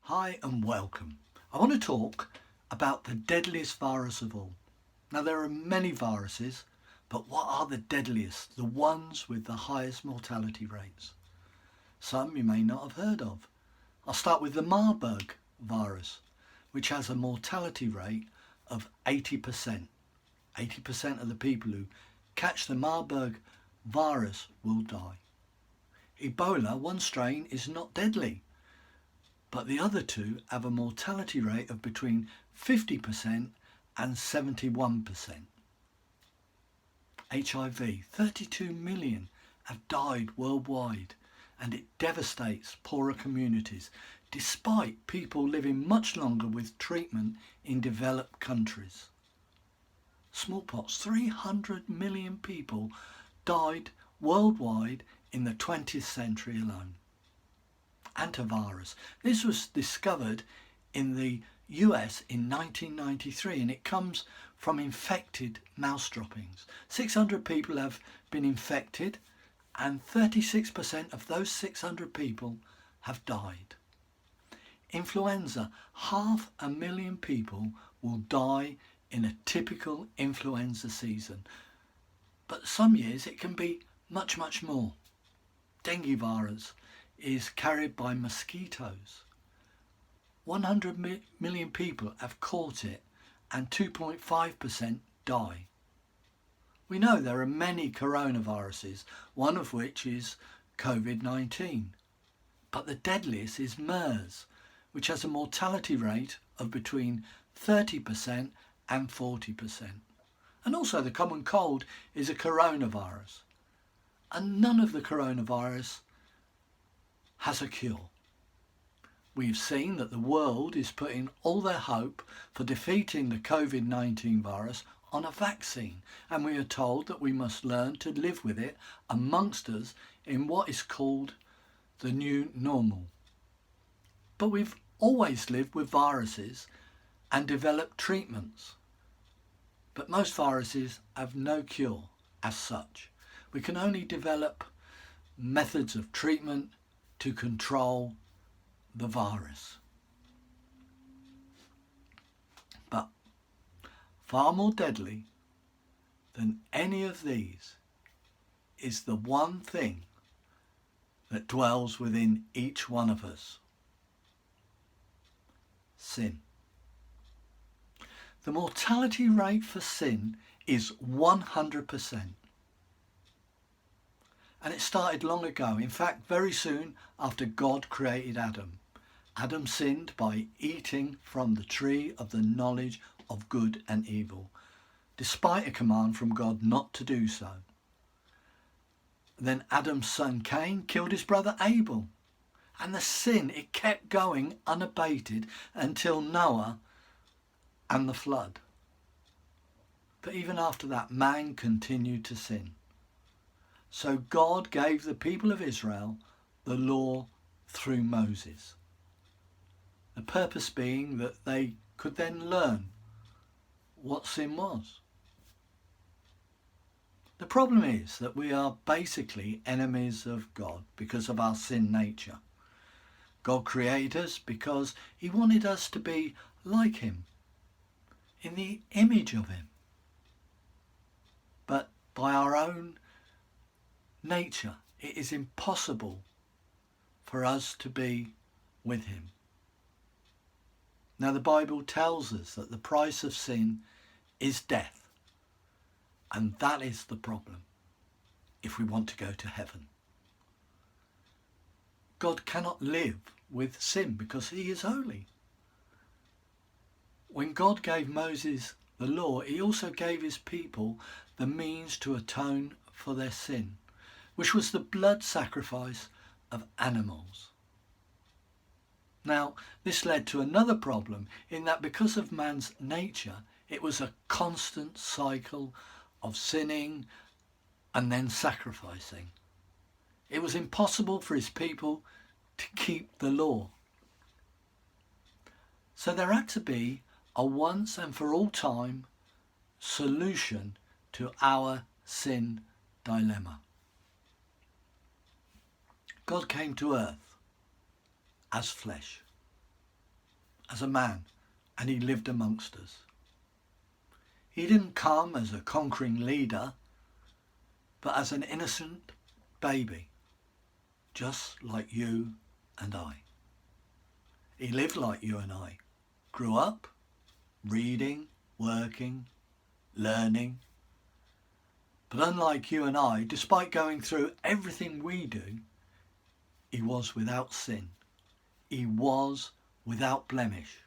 Hi and welcome. I want to talk about the deadliest virus of all. Now there are many viruses, but what are the deadliest? The ones with the highest mortality rates? Some you may not have heard of. I'll start with the Marburg virus, which has a mortality rate of 80%. 80% of the people who catch the Marburg virus will die. Ebola, one strain, is not deadly, but the other two have a mortality rate of between 50% and 71%. HIV, 32 million have died worldwide, and it devastates poorer communities despite people living much longer with treatment in developed countries. Smallpox, 300 million people died worldwide in the 20th century alone. Antivirus. This was discovered in the US in 1993 and it comes from infected mouse droppings. 600 people have been infected and 36% of those 600 people have died. Influenza. 500,000 people will die in a typical influenza season, but some years it can be much more. Dengue virus is carried by mosquitoes. 100 million people have caught it and 2.5% die. We know there are many coronaviruses, one of which is COVID-19. But the deadliest is MERS, which has a mortality rate of between 30% and 40%. And also the common cold is a coronavirus. And none of the coronavirus has a cure. We've seen that the world is putting all their hope for defeating the COVID-19 virus on a vaccine, and we are told that we must learn to live with it amongst us in what is called the new normal. But we've always lived with viruses and developed treatments. But most viruses have no cure as such. We can only develop methods of treatment to control the virus. But far more deadly than any of these is the one thing that dwells within each one of us: sin. The mortality rate for sin is 100%. And it started long ago. In fact, very soon after God created Adam. Adam sinned by eating from the tree of the knowledge of good and evil, despite a command from God not to do so. Then Adam's son Cain killed his brother Abel. And the sin, it kept going unabated until Noah and the flood. But even after that, man continued to sin. So God gave the people of Israel the law through Moses. The purpose being that they could then learn what sin was. The problem is that we are basically enemies of God because of our sin nature. God created us because he wanted us to be like him, in the image of him. But by our own nature, it is impossible for us to be with him. Now the Bible tells us that the price of sin is death, and that is the problem if we want to go to heaven. God cannot live with sin because he is holy. When God gave Moses the law, he also gave his people the means to atone for their sin, which was the blood sacrifice of animals. Now, this led to another problem in that because of man's nature, it was a constant cycle of sinning and then sacrificing. It was impossible for his people to keep the law. So there had to be a once and for all time solution to our sin dilemma. God came to earth as flesh. as a man, and he lived amongst us. He didn't come as a conquering leader, but as an innocent baby, just like you and I. He lived like you and I, grew up, reading, working, learning. But unlike you and I, despite going through everything we do, he was without sin. He was without blemish.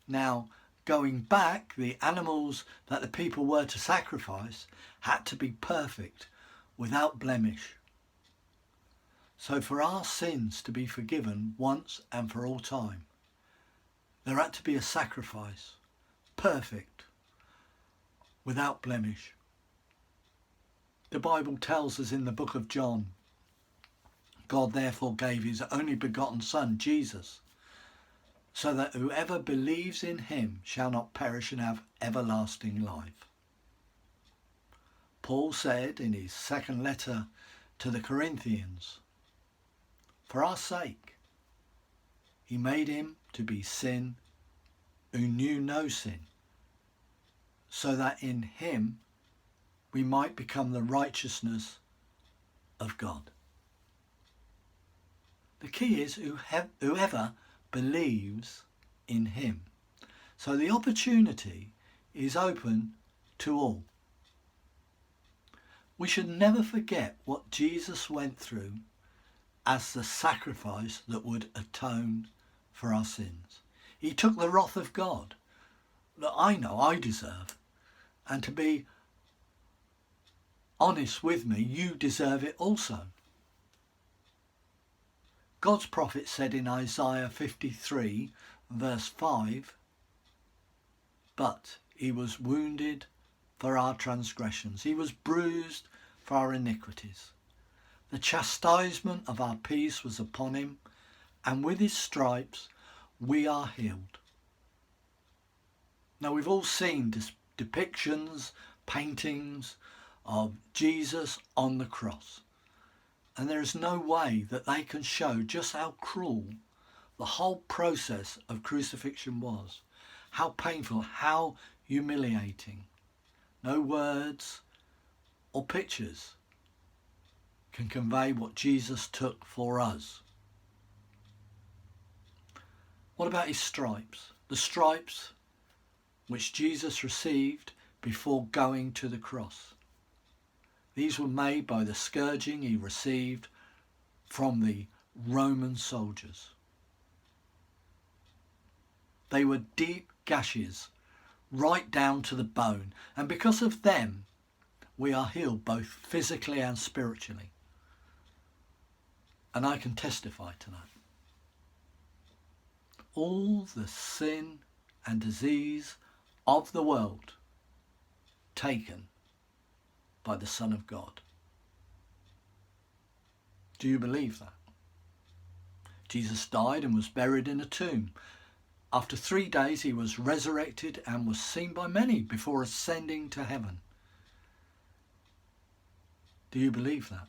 Now, going back, the animals that the people were to sacrifice had to be perfect, without blemish. So for our sins to be forgiven once and for all time, there had to be a sacrifice, perfect, without blemish. The Bible tells us in the book of John, God therefore gave his only begotten Son, Jesus, so that whoever believes in him shall not perish and have everlasting life. Paul said in his second letter to the Corinthians, for our sake, he made him to be sin who knew no sin, so that in him we might become the righteousness of God. The key is whoever believes in him. So the opportunity is open to all. We should never forget what Jesus went through as the sacrifice that would atone for our sins. He took the wrath of God that I know I deserve. And to be honest with me, you deserve it also. God's prophet said in Isaiah 53 verse 5, but he was wounded for our transgressions. He was bruised for our iniquities. The chastisement of our peace was upon him, and with his stripes we are healed. Now we've all seen depictions, paintings of Jesus on the cross. And there is no way that they can show just how cruel the whole process of crucifixion was. How painful, how humiliating. No words or pictures can convey what Jesus took for us. What about his stripes? The stripes which Jesus received before going to the cross. These were made by the scourging he received from the Roman soldiers. They were deep gashes right down to the bone, and because of them we are healed both physically and spiritually. And I can testify to that. All the sin and disease of the world taken by the Son of God. Do you believe that? Jesus died and was buried in a tomb. After 3 days he was resurrected and was seen by many before ascending to heaven. Do you believe that?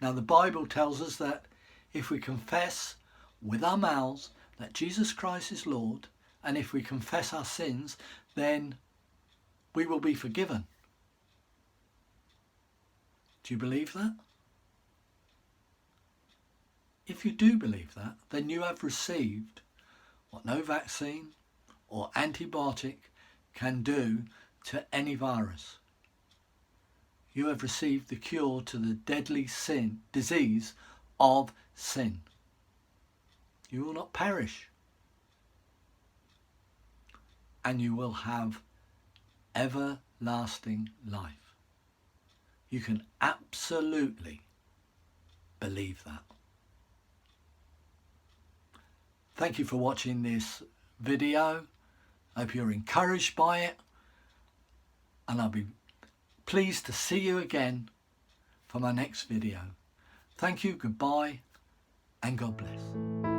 Now the Bible tells us that if we confess with our mouths that Jesus Christ is Lord, and if we confess our sins, then we will be forgiven. Do you believe that? If you do believe that, then you have received what no vaccine or antibiotic can do to any virus. You have received the cure to the deadly disease of sin. You will not perish, and you will have everlasting life. You can absolutely believe that. Thank you for watching this video. I hope you're encouraged by it, and I'll be pleased to see you again for my next video. Thank you, goodbye, and God bless.